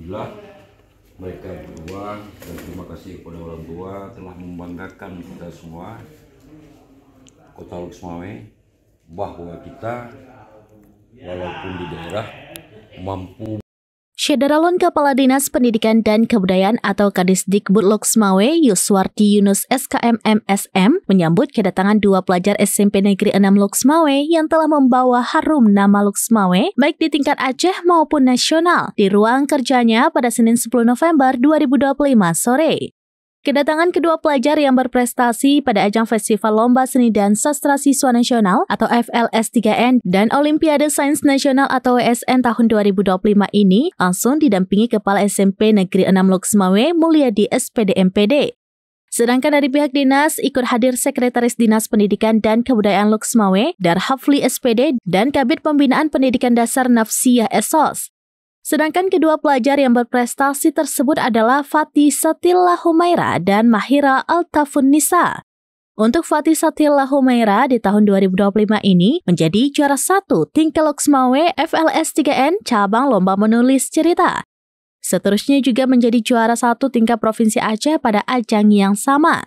Alhamdulillah mereka berdua, dan terima kasih kepada orang tua telah membanggakan kita semua Kota Lok Semawe, bahwa kita walaupun di daerah mampu. Syederalun Kepala Dinas Pendidikan dan Kebudayaan atau Kadisdikbud Lok Semawe, Yuswardi Yunus SKM MSM, menyambut kedatangan dua pelajar SMP Negeri 6 Lok Semawe yang telah membawa harum nama Lok Semawe baik di tingkat Aceh maupun nasional di ruang kerjanya pada Senin 10 November 2025 sore. Kedatangan kedua pelajar yang berprestasi pada ajang Festival Lomba Seni dan Sastra Siswa Nasional atau FLS3N dan Olimpiade Sains Nasional atau WSN tahun 2025 ini langsung didampingi Kepala SMP Negeri 6 Lok Semawe Mulyadi SPD MPD. Sedangkan dari pihak dinas ikut hadir Sekretaris Dinas Pendidikan dan Kebudayaan Lok Semawe, Darhafli SPD dan Kabid Pembinaan Pendidikan Dasar Nafsiyah Esos. Sedangkan kedua pelajar yang berprestasi tersebut adalah Fatih Satillah Humaira dan Mahira Altafunnisa. Untuk Fatih Satillah Humaira di tahun 2025 ini menjadi juara 1 tingkat Lok Semawe FLS3N cabang lomba menulis cerita. Seterusnya juga menjadi juara 1 tingkat Provinsi Aceh pada ajang yang sama.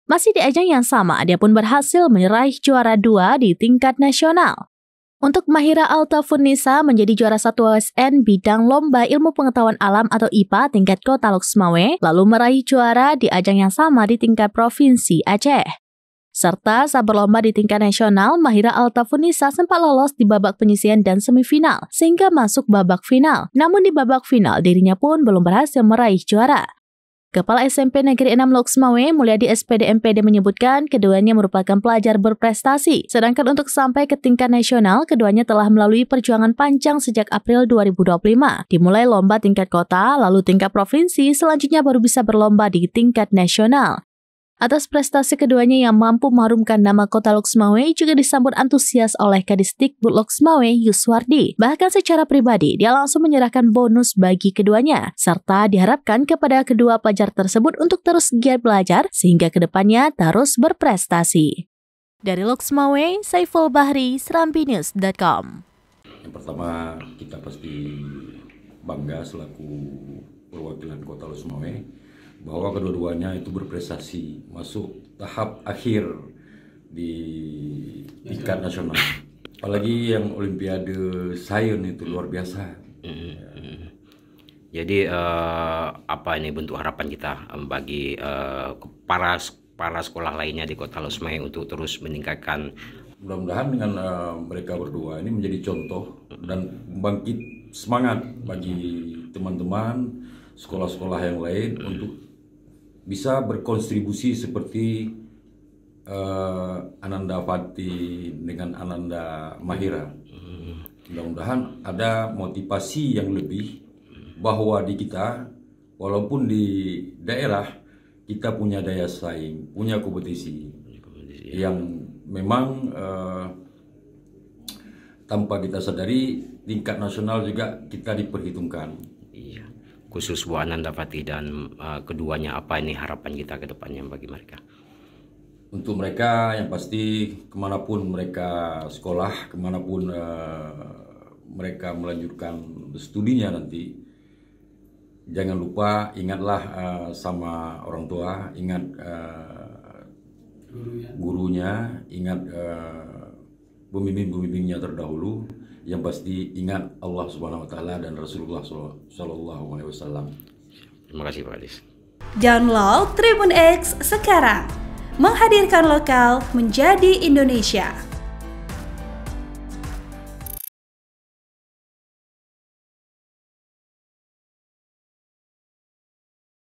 Masih di ajang yang sama, dia pun berhasil meraih juara 2 di tingkat nasional. Untuk Mahira Altafunnisa menjadi juara 1 WSN bidang Lomba Ilmu Pengetahuan Alam atau IPA tingkat Kota Lok Semawe, lalu meraih juara di ajang yang sama di tingkat Provinsi Aceh. Serta saat berlomba di tingkat nasional, Mahira Altafunnisa sempat lolos di babak penyisihan dan semifinal, sehingga masuk babak final. Namun di babak final, dirinya pun belum berhasil meraih juara. Kepala SMP Negeri 6 Lok Semawe, Mulyadi SPD MPD menyebutkan keduanya merupakan pelajar berprestasi. Sedangkan untuk sampai ke tingkat nasional, keduanya telah melalui perjuangan panjang sejak April 2025. Dimulai lomba tingkat kota, lalu tingkat provinsi, selanjutnya baru bisa berlomba di tingkat nasional. Atas prestasi keduanya yang mampu mengharumkan nama Kota Lok Semawe juga disambut antusias oleh Kadisdikbud Lok Semawe Yuswardi. Bahkan secara pribadi, dia langsung menyerahkan bonus bagi keduanya, serta diharapkan kepada kedua pelajar tersebut untuk terus giat belajar sehingga kedepannya terus berprestasi. Dari Lok Semawe, Saiful Bahri, SerambiNews.com. Yang pertama, kita pasti bangga selaku perwakilan Kota Lok Semawe bahwa kedua-duanya itu berprestasi masuk tahap akhir di tingkat nasional. Apalagi yang Olimpiade Sains itu luar biasa. Jadi apa ini bentuk harapan kita bagi para sekolah lainnya di Kota Lok Semawe untuk terus meningkatkan. Mudah-mudahan dengan mereka berdua ini menjadi contoh dan membangkit semangat bagi teman-teman sekolah-sekolah yang lain untuk bisa berkontribusi seperti Ananda Fatih dengan Ananda Mahira. Mudah-mudahan ada motivasi yang lebih bahwa di kita, walaupun di daerah, kita punya daya saing, punya kompetisi yang memang tanpa kita sadari tingkat nasional juga kita diperhitungkan. Khusus Bu Ananda Fatih dan keduanya, apa ini harapan kita ke depannya bagi mereka? Untuk mereka yang pasti kemanapun mereka sekolah, kemanapun mereka melanjutkan studinya nanti, jangan lupa ingatlah sama orang tua, ingat gurunya, ingat pembimbing-pembimbingnya terdahulu. Yang pasti ingat Allah Subhanahu wa Ta'ala dan Rasulullah Sallallahu Alaihi Wasallam. Terima kasih Pak Adis. Download Tribun X sekarang, menghadirkan lokal menjadi Indonesia.